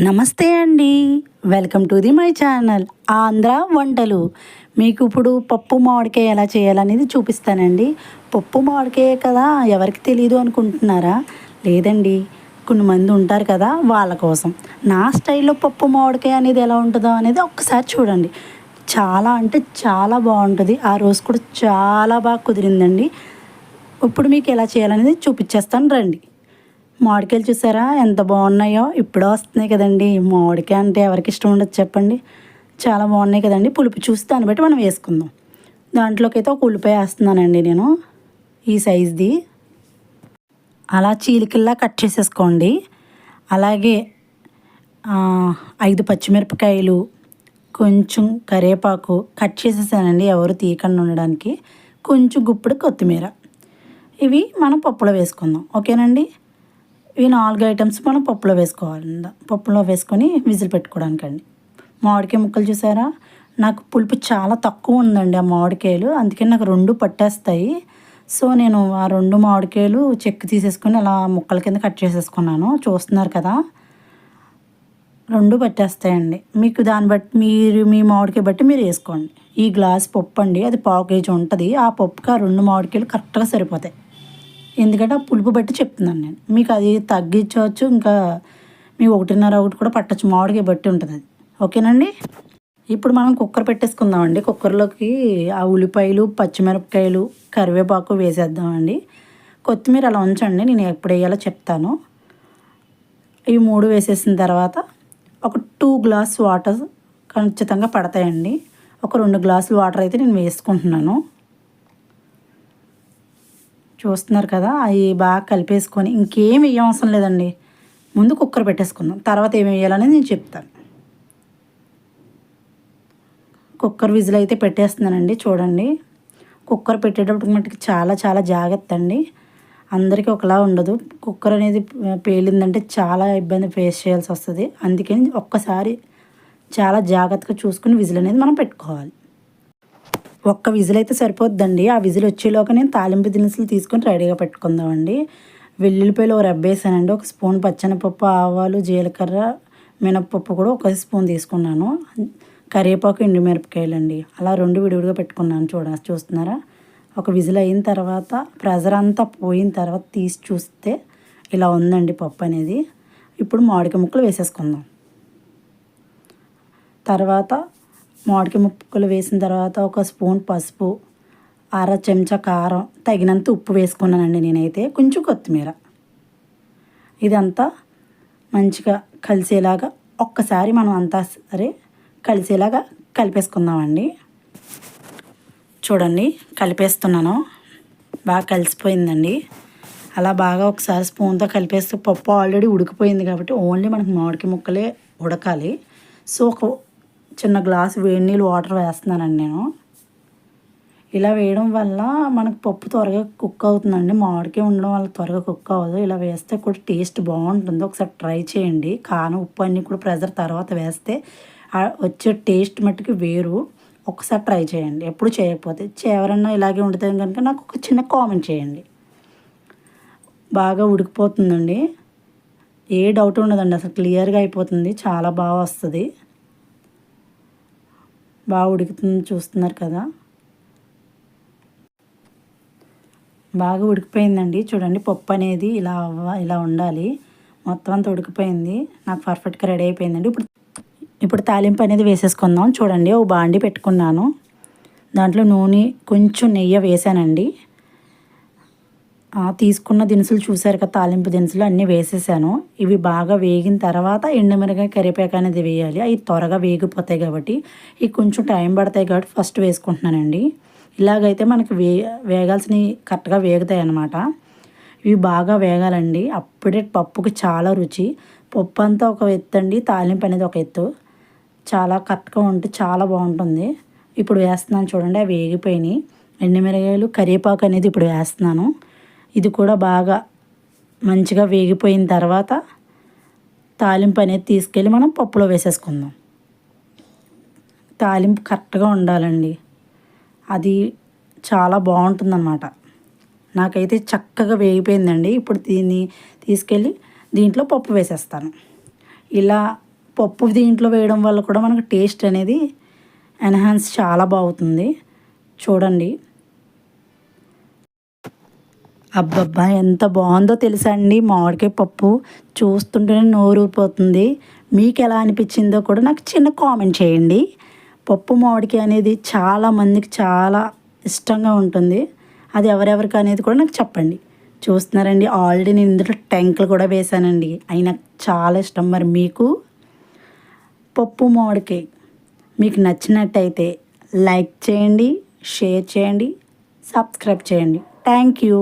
నమస్తే అండి. Welcome to my channel Andhra వంటలు. మీకు ఇప్పుడు పప్పు మామిడికాయ ఎలా చేయాలనేది చూపిస్తానండి. పప్పు మామిడికాయ కదా ఎవరికి తెలియదు అనుకుంటున్నారా? లేదండి, కొంతమంది ఉంటారు కదా వాళ్ళ కోసం. నా స్టైల్లో పప్పు మామిడికాయ అనేది ఎలా ఉంటుందో అనేది ఒక్కసారి చూడండి. చాలా అంటే చాలా బాగుంటుంది. ఆ రోజు కూడా చాలా బాగా కుదిరిందండి. ఇప్పుడు మీకు ఎలా చేయాలనేది చూపించేస్తాను రండి. మామిడికాయలు చూసారా ఎంత బాగున్నాయో? ఇప్పుడే వస్తున్నాయి కదండి. మామిడికాయ అంటే ఎవరికి ఇష్టం ఉండదు చెప్పండి. చాలా బాగున్నాయి కదండి. పులుపు చూసి దాన్ని బట్టి మనం వేసుకుందాం. దాంట్లోకి అయితే ఒక ఉల్లిపాయ వేస్తున్నానండి నేను, ఈ సైజ్ది. అలా చీలికల్లా కట్ చేసేసుకోండి. అలాగే 5 పచ్చిమిరపకాయలు, కొంచెం కరివేపాకు కట్ చేసేసానండి ఎవరు తీయకుండా ఉండడానికి. కొంచెం గుప్పుడు కొత్తిమీర. ఇవి మనం పప్పులో వేసుకుందాం, ఓకేనండి. ఈ 4 ఐటమ్స్ మనం పప్పులో వేసుకోవాలి. పప్పులో వేసుకొని విజిల్ పెట్టుకోవడానికండి. మామిడికాయ ముక్కలు చూసారా? నాకు పులుపు చాలా తక్కువ ఉందండి ఆ మామిడికాయలు, అందుకని నాకు 2 పట్టేస్తాయి. సో నేను ఆ 2 మామిడికాయలు చెక్కు తీసేసుకొని అలా ముక్కల కింద కట్ చేసేసుకున్నాను. చూస్తున్నారు కదా, 2 పట్టేస్తాయండి. మీకు దాన్ని బట్టి మీరు మీ మామిడికాయ బట్టి మీరు వేసుకోండి. ఈ గ్లాస్ పప్పు అండి, అది 1/4 కేజీ ఉంటుంది. ఆ పప్పుకి ఆ 2 మామిడికాయలు కరెక్ట్గా సరిపోతాయి. ఎందుకంటే ఆ పులుపు బట్టి చెప్తున్నాను నేను. మీకు అది తగ్గించవచ్చు, ఇంకా మీ 1.5 కూడా పట్టచ్చు, మామిడికాయ బట్టి ఉంటుంది అది, ఓకేనండి. ఇప్పుడు మనం కుక్కర్ పెట్టేసుకుందామండి. కుక్కర్లోకి ఆ ఉల్లిపాయలు, పచ్చిమిరపకాయలు, కరివేపాకు వేసేద్దామండి. కొత్తిమీర అలా ఉంచండి, నేను ఎప్పుడు వేయాలో చెప్తాను. ఇవి 3 వేసేసిన తర్వాత ఒక 2 గ్లాస్ వాటర్ ఖచ్చితంగా పడతాయండి. ఒక 2 గ్లాసులు వాటర్ అయితే నేను వేసుకుంటున్నాను. చూస్తున్నారు కదా, అవి బాగా కలిపేసుకొని ఇంకేం వేయవసరం లేదండి. ముందు కుక్కర్ పెట్టేసుకుందాం, తర్వాత ఏమి వేయాలనేది నేను చెప్తాను. కుక్కర్ విజిల్ అయితే పెట్టేస్తున్నానండి. చూడండి, కుక్కర్ పెట్టేటప్పుడు మటుకు చాలా చాలా జాగ్రత్త అండి. అందరికీ ఒకలా ఉండదు. కుక్కర్ అనేది పేలిందంటే చాలా ఇబ్బంది ఫేస్ చేయాల్సి వస్తుంది. అందుకని ఒక్కసారి చాలా జాగ్రత్తగా చూసుకుని విజిల్ అనేది మనం పెట్టుకోవాలి. ఒక్క విజిల్ అయితే సరిపోద్దండి. ఆ విజిల్ వచ్చేలోగా నేను తాలింపు దినుసులు తీసుకొని రెడీగా పెట్టుకుందామండి. వెల్లుల్లిపాయలు ఒక రెబ్బేసానండి. 1 స్పూన్ పచ్చెనపప్పు, ఆవాలు, జీలకర్ర, మినప్పప్పు కూడా 1 స్పూన్ తీసుకున్నాను. కరివేపాకు, ఎండుమిరపకాయలండి అలా 2 విడివిడిగా పెట్టుకున్నాను. చూస్తున్నారా? ఒక విజిల్ అయిన తర్వాత ప్రెజర్ అంతా పోయిన తర్వాత తీసి చూస్తే ఇలా ఉందండి పప్పు అనేది. ఇప్పుడు మామిడికాయ ముక్కలు వేసేసుకుందాం. తర్వాత మామిడికాయ ముక్కలు వేసిన తర్వాత 1 స్పూన్ పసుపు, 1/2 చెంచా కారం, తగినంత ఉప్పు వేసుకున్నానండి నేనైతే. కొంచెం కొత్తిమీర. ఇదంతా మంచిగా కలిసేలాగా ఒక్కసారి మనం అంతా సరే కలిసేలాగా కలిపేసుకుందామండి. చూడండి, కలిపేస్తున్నాను. బాగా కలిసిపోయిందండి. అలా బాగా ఒకసారి స్పూన్తో కలిపేస్తే పప్పు ఆల్రెడీ ఉడికిపోయింది కాబట్టి ఓన్లీ మనకు మామిడికాయ ముక్కలే ఉడకాలి. సో ఒక చిన్న గ్లాసు వేడి నీళ్ళు వాటర్ వేస్తున్నానండి నేను. ఇలా వేయడం వల్ల మనకు పప్పు త్వరగా కుక్ అవుతుందండి. మామిడికాయ ఉండడం వల్ల త్వరగా కుక్ అవ్వదు. ఇలా వేస్తే కూడా టేస్ట్ బాగుంటుంది. ఒకసారి ట్రై చేయండి. కారం, ఉప్పు అన్నీ కూడా ప్రెజర్ తర్వాత వేస్తే వచ్చే టేస్ట్ మట్టుకు వేరు. ఒకసారి ట్రై చేయండి. ఎప్పుడు చేయకపోతే ఎవరన్నా ఇలాగే వండితే కనుక నాకు ఒక చిన్న కామెంట్ చేయండి. బాగా ఉడికిపోతుందండి. ఏ డౌట్ ఉండదండి, అసలు క్లియర్గా అయిపోతుంది. చాలా బాగా వస్తుంది. బాగా ఉడుకుతుంది, చూస్తున్నారు కదా. బాగా ఉడికిపోయిందండి. చూడండి, పప్పు అనేది ఇలా ఉండాలి. మొత్తం అంతా ఉడికిపోయింది. నాకు పర్ఫెక్ట్గా రెడీ అయిపోయిందండి. ఇప్పుడు తాలింపు అనేది వేసేసుకుందాం. చూడండి, ఒక బాండి పెట్టుకున్నాను. దాంట్లో నూనె, కొంచెం నెయ్యి వేసానండి. తీసుకున్న దినుసులు చూసారు కదా, తాలింపు దినుసులు అన్నీ వేసేసాను. ఇవి బాగా వేగిన తర్వాత ఎండుమిరపకాయ, కరివేపాకు అనేది వేయాలి. అవి త్వరగా వేగిపోతాయి కాబట్టి, ఇవి కొంచెం టైం పడతాయి కాబట్టి ఫస్ట్ వేసుకుంటున్నానండి. ఇలాగైతే మనకి వేగాల్సినవి కరెక్ట్గా వేగుతాయి అన్నమాట. ఇవి బాగా వేగాలండి. అప్పుడే పప్పుకి చాలా రుచి. పప్పు అంతా ఒక ఎత్తు అండి, తాలింపు అనేది ఒక ఎత్తు. చాలా కరెక్ట్గా ఉంటే చాలా బాగుంటుంది. ఇప్పుడు వేస్తున్నాను చూడండి, అవి వేగిపోయినాయి. ఎండుమిరపకాయలు, కరివేపాకు అనేది ఇప్పుడు వేస్తున్నాను. ఇది కూడా బాగా మంచిగా వేగిపోయిన తర్వాత తాలింపు అనేది తీసుకెళ్ళి మనం పప్పులో వేసేసుకుందాం. తాలింపు కరెక్ట్గా ఉండాలండి, అది చాలా బాగుంటుందన్నమాట. నాకైతే చక్కగా వేగిపోయిందండి. ఇప్పుడు దీన్ని తీసుకెళ్ళి దీంట్లో పప్పు వేసేస్తాను. ఇలా పప్పు దీంట్లో వేయడం వల్ల కూడా మనకు టేస్ట్ అనేది ఎన్హాన్స్ చాలా బాగుంటుంది. చూడండి, అబ్బబ్బా ఎంత బాగుందో తెలుసా అండి మామిడికాయ పప్పు. చూస్తుంటేనే నోరూరిపోతుంది. మీకు ఎలా అనిపించిందో కూడా నాకు చిన్న కామెంట్ చేయండి. పప్పు మామిడికాయ అనేది చాలామందికి చాలా ఇష్టంగా ఉంటుంది. అది ఎవరెవరికి అనేది కూడా నాకు చెప్పండి. చూస్తున్నారండి, ఆల్రెడీ నేను ఇందులో టెంకలు కూడా వేసానండి. అవి నాకు చాలా ఇష్టం. మరి మీకు పప్పు మామిడికాయ మీకు నచ్చినట్టయితే లైక్ చేయండి, షేర్ చేయండి, సబ్స్క్రైబ్ చేయండి. Thank you.